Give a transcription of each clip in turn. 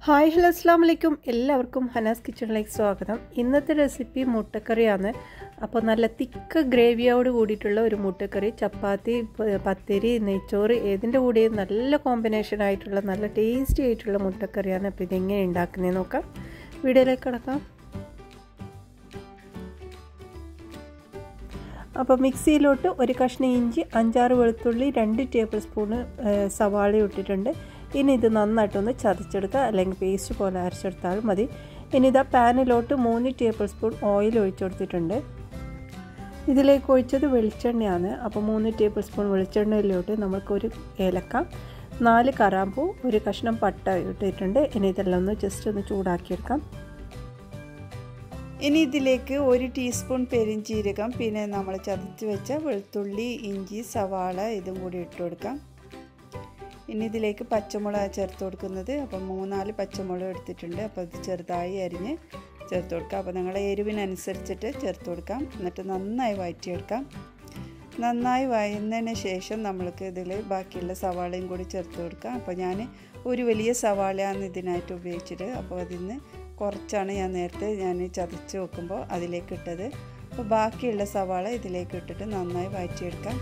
Hi hello അസ്സലാമു അലൈക്കും എല്ലാവർക്കും ഹനാസ് കിച്ചണിലേക്ക് സ്വാഗതം. ഇന്നത്തെ റെസിപ്പി മുട്ടക്കറിയാണ്. അപ്പോൾ നല്ല തിക്ക് ഗ്രേവിയോട് കൂടിയിട്ടുള്ള ഒരു മുട്ടക്കറി ചപ്പാത്തി, പത്തിരി, നെയ്ച്ചോറ് ഏതിൻ്റെ കൂടെയും നല്ല കോമ്പിനേഷൻ ആയിട്ടുള്ള നല്ല ടേസ്റ്റി ആയിട്ടുള്ള മുട്ടക്കറിയാണ്. അപ്പോൾ ഇതെങ്ങനെ ഉണ്ടാക്കുന്നതെന്ന് നോക്കാം. വീഡിയോയിലേക്ക് കിടക്കാം. അപ്പോൾ മിക്സിയിലോട്ട് ഒരു കഷ്ണം ഇഞ്ചി, 5-6 വെളുത്തുള്ളി, 2 ടേബിൾ സ്പൂണ് സവാള ഇട്ടിട്ടുണ്ട്. ഇനി ഇത് നന്നായിട്ടൊന്ന് ചതച്ചെടുക്കുക, അല്ലെങ്കിൽ പേസ്റ്റ് പോലെ അരച്ചെടുത്താൽ മതി. ഇനി ഇതാ പാനിലോട്ട് 3 ടേബിൾ സ്പൂൺ ഓയിൽ ഒഴിച്ചു കൊടുത്തിട്ടുണ്ട്. ഇതിലേക്ക് ഒഴിച്ചത് വെളിച്ചെണ്ണയാണ്. അപ്പോൾ 3 ടേബിൾ സ്പൂൺ വെളിച്ചെണ്ണയിലോട്ട് നമുക്കൊരു ഏലക്ക, 4 കറാമ്പൂ, ഒരു കഷ്ണം പട്ട ഇട്ടിട്ടുണ്ട്. ഇനി ഇതെല്ലാം ഒന്ന് ജസ്റ്റ് ഒന്ന് ചൂടാക്കിയെടുക്കാം. ഇനി ഇതിലേക്ക് 1 ടീസ്പൂൺ പെരിഞ്ചീരകം, പിന്നെ നമ്മൾ ചതച്ച് വെച്ച വെളുത്തുള്ളി, ഇഞ്ചി, സവാള ഇതും കൂടി ഇട്ട് കൊടുക്കാം. ഇനി ഇതിലേക്ക് പച്ചമുളക് ചേർത്ത് കൊടുക്കുന്നത്. അപ്പം 3-4 പച്ചമുളക് എടുത്തിട്ടുണ്ട്. അപ്പോൾ ഇത് ചെറുതായി അരിഞ്ഞ് ചേർത്ത് കൊടുക്കാം. അപ്പോൾ നിങ്ങളുടെ എരിവിനനുസരിച്ചിട്ട് ചേർത്ത് കൊടുക്കാം. എന്നിട്ട് നന്നായി വഴറ്റിയെടുക്കാം. നന്നായി വഴന്നതിന് ശേഷം നമ്മൾക്ക് ഇതിൽ ബാക്കിയുള്ള സവാളയും കൂടി ചേർത്ത് കൊടുക്കാം. അപ്പോൾ ഞാൻ ഒരു വലിയ സവാളയാണ് ഇതിനായിട്ട് ഉപയോഗിച്ചത്. അപ്പോൾ അതിന് കുറച്ചാണ് ഞാൻ നേരത്തെ ചതച്ച് വെക്കുമ്പോൾ അതിലേക്ക് ഇട്ടത്. അപ്പോൾ ബാക്കിയുള്ള സവാള ഇതിലേക്ക് ഇട്ടിട്ട് നന്നായി വഴറ്റിയെടുക്കാം.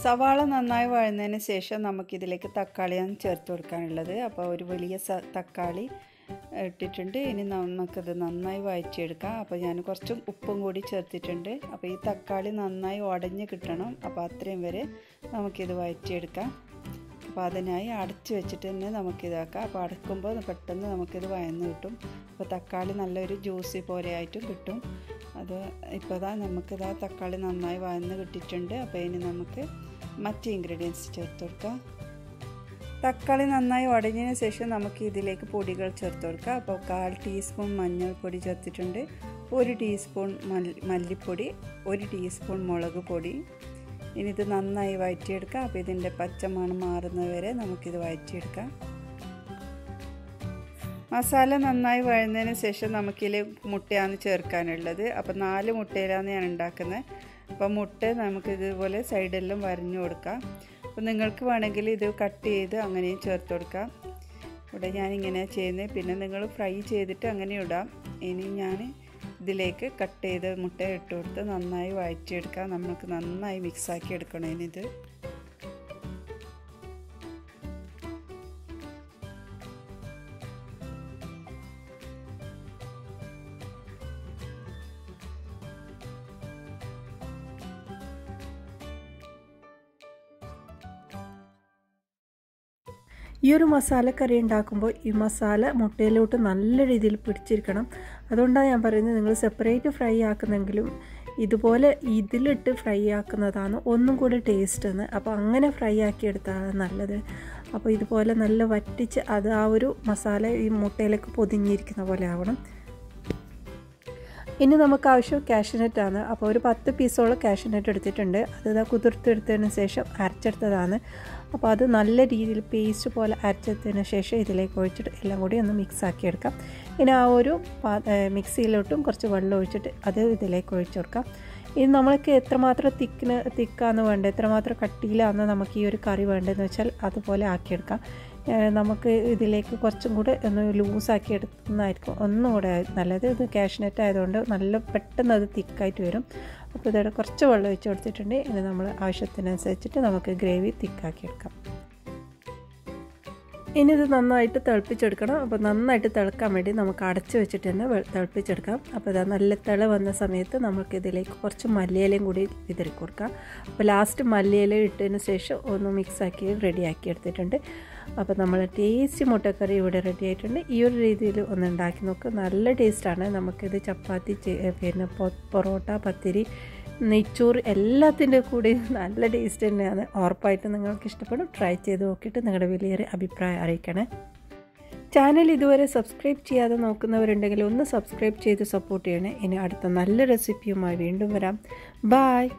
സവാള നന്നായി വഴന്നതിന് ശേഷം നമുക്കിതിലേക്ക് തക്കാളിയാണ് ചേർത്ത് കൊടുക്കാനുള്ളത്. അപ്പോൾ ഒരു വലിയ തക്കാളി ഇട്ടിട്ടുണ്ട്. ഇനി നമുക്കത് നന്നായി വഴറ്റിയെടുക്കാം. അപ്പോൾ ഞാൻ കുറച്ചും ഉപ്പും കൂടി ചേർത്തിട്ടുണ്ട്. അപ്പോൾ ഈ തക്കാളി നന്നായി ഉടഞ്ഞ് കിട്ടണം. അപ്പോൾ അത്രയും വരെ നമുക്കിത് വഴറ്റിയെടുക്കാം. അപ്പോൾ അതിനായി അടച്ച് വെച്ചിട്ട് തന്നെ നമുക്കിതാക്കാം. അപ്പോൾ അടക്കുമ്പോൾ പെട്ടെന്ന് നമുക്കിത് വഴന്ന് കിട്ടും. അപ്പോൾ തക്കാളി നല്ലൊരു ജ്യൂസി പോലെ ആയിട്ടും കിട്ടും. അത് ഇപ്പോൾ നമുക്കിതാ തക്കാളി നന്നായി വഴന്ന് കിട്ടിയിട്ടുണ്ട്. അപ്പോൾ ഇനി നമുക്ക് മറ്റ് ഇൻഗ്രീഡിയൻസ് ചേർത്ത് കൊടുക്കാം. തക്കാളി നന്നായി ഉടഞ്ഞതിന് ശേഷം നമുക്ക് ഇതിലേക്ക് പൊടികൾ ചേർത്ത് കൊടുക്കാം. അപ്പോൾ 1/4 ടീസ്പൂൺ മഞ്ഞൾപ്പൊടി ചേർത്തിട്ടുണ്ട്, 1 ടീസ്പൂൺ മല്ലിപ്പൊടി, 1 ടീസ്പൂൺ മുളക് പൊടി. ഇനി ഇത് നന്നായി വഴറ്റിയെടുക്കാം. അപ്പോൾ ഇതിൻ്റെ പച്ചമണം മാറുന്നവരെ നമുക്കിത് വഴറ്റിയെടുക്കാം. മസാല നന്നായി വഴന്നതിന് ശേഷം നമുക്കിതിൽ മുട്ടയാണ് ചേർക്കാനുള്ളത്. അപ്പോൾ 4 മുട്ടയിലാണ് ഞാൻ ഉണ്ടാക്കുന്നത്. അപ്പോൾ മുട്ട നമുക്കിതുപോലെ സൈഡെല്ലാം വരഞ്ഞു കൊടുക്കാം. അപ്പോൾ നിങ്ങൾക്ക് വേണമെങ്കിൽ ഇത് കട്ട് ചെയ്ത് അങ്ങനെയും ചേർത്ത് കൊടുക്കാം. ഇവിടെ ഞാനിങ്ങനെ ചെയ്യുന്നത്. പിന്നെ നിങ്ങൾ ഫ്രൈ ചെയ്തിട്ട് അങ്ങനെ ഇടാം. ഇനി ഞാൻ ഇതിലേക്ക് കട്ട് ചെയ്ത് മുട്ട ഇട്ട് കൊടുത്ത് നന്നായി വഴറ്റിയെടുക്കാം. നമുക്ക് നന്നായി മിക്സാക്കി എടുക്കണം. ഇനിയിത് ഈ ഒരു മസാലക്കറി ഉണ്ടാക്കുമ്പോൾ ഈ മസാല മുട്ടയിലോട്ട് നല്ല രീതിയിൽ പിടിച്ചിരിക്കണം. അതുകൊണ്ടാണ് ഞാൻ പറയുന്നത്, നിങ്ങൾ സെപ്പറേറ്റ് ഫ്രൈ ആക്കുന്നെങ്കിലും ഇതുപോലെ ഇതിലിട്ട് ഫ്രൈ ആക്കുന്നതാണ് ഒന്നും കൂടി ടേസ്റ്റ് എന്ന്. അപ്പോൾ അങ്ങനെ ഫ്രൈ ആക്കിയെടുത്താണ് നല്ലത്. അപ്പോൾ ഇതുപോലെ നല്ല വറ്റിച്ച് അത് ആ ഒരു മസാല ഈ മുട്ടയിലേക്ക് പൊതിഞ്ഞിരിക്കുന്ന പോലെ ആവണം. ഇനി നമുക്ക് ആവശ്യം കാഷ്യൂനട്ടാണ്. അപ്പോൾ ഒരു 10 പീസോളം കാഷ്യൂനട്ട് എടുത്തിട്ടുണ്ട്. അത് കുതിർത്തെടുത്തതിന് ശേഷം അരച്ചെടുത്തതാണ്. അപ്പോൾ അത് നല്ല രീതിയിൽ പേസ്റ്റ് പോലെ അരച്ചെടുത്തതിന് ശേഷം ഇതിലേക്ക് ഒഴിച്ചിട്ട് എല്ലാം കൂടി ഒന്ന് മിക്സാക്കി എടുക്കാം. ഇനി ആ ഒരു മിക്സിയിലോട്ടും കുറച്ച് വെള്ളം ഒഴിച്ചിട്ട് അത് ഇതിലേക്ക് ഒഴിച്ചു കൊടുക്കാം. ഇത് നമ്മൾക്ക് എത്രമാത്രം തിക്കാന്ന് വേണ്ടത്, എത്രമാത്രം കട്ടിയിലാണെന്ന് നമുക്ക് ഈ ഒരു കറി വേണ്ടതെന്ന് വെച്ചാൽ അതുപോലെ ആക്കിയെടുക്കാം. നമുക്ക് ഇതിലേക്ക് കുറച്ചും കൂടെ ഒന്ന് ലൂസാക്കി എടുക്കുന്നതായിരിക്കും ഒന്നുകൂടെ നല്ലത്. ഇത് കാഷ്യൂനട്ട് ആയതുകൊണ്ട് നല്ല പെട്ടെന്ന് അത് തിക്കായിട്ട് വരും. അപ്പോൾ ഇതോടെ കുറച്ച് വെള്ളം ഒഴിച്ച് കൊടുത്തിട്ടുണ്ട്. ഇനി നമ്മൾ ആവശ്യത്തിനനുസരിച്ചിട്ട് നമുക്ക് ഗ്രേവി തിക്കാക്കിയെടുക്കാം. ഇനി ഇത് നന്നായിട്ട് തിളപ്പിച്ചെടുക്കണം. അപ്പോൾ നന്നായിട്ട് തിളക്കാൻ വേണ്ടി നമുക്ക് അടച്ച് വെച്ചിട്ട് തന്നെ തിളപ്പിച്ചെടുക്കാം. അപ്പോൾ ഇതാ നല്ല തിള വന്ന സമയത്ത് നമുക്ക് ഇതിലേക്ക് കുറച്ച് മല്ലിയിലയും കൂടി വിതറി കൊടുക്കാം. അപ്പോൾ ലാസ്റ്റ് മല്ലിയില ഇട്ടതിന് ശേഷം ഒന്ന് മിക്സാക്കി റെഡിയാക്കി എടുത്തിട്ടുണ്ട്. അപ്പോൾ നമ്മൾ ടേസ്റ്റി മുട്ടക്കറി ഇവിടെ റെഡി ആയിട്ടുണ്ട്. ഈ ഒരു രീതിയിൽ ഒന്ന് ഉണ്ടാക്കി നോക്കുക, നല്ല ടേസ്റ്റാണ്. നമുക്കിത് ചപ്പാത്തി, പിന്നെ പൊറോട്ട, പത്തിരി, നെയ്ച്ചോറ് എല്ലാത്തിൻ്റെ കൂടെ നല്ല ടേസ്റ്റ് തന്നെയാണ്. ഉറപ്പായിട്ട് നിങ്ങൾക്ക് ഇഷ്ടപ്പെടും. ട്രൈ ചെയ്ത് നോക്കിയിട്ട് നിങ്ങളുടെ വലിയൊരു അഭിപ്രായം അറിയിക്കണേ. ചാനൽ ഇതുവരെ സബ്സ്ക്രൈബ് ചെയ്യാതെ നോക്കുന്നവരുണ്ടെങ്കിൽ ഒന്ന് സബ്സ്ക്രൈബ് ചെയ്ത് സപ്പോർട്ട് ചെയ്യണേ. ഇനി അടുത്ത നല്ല റെസിപ്പിയുമായി വീണ്ടും വരാം. ബായ്.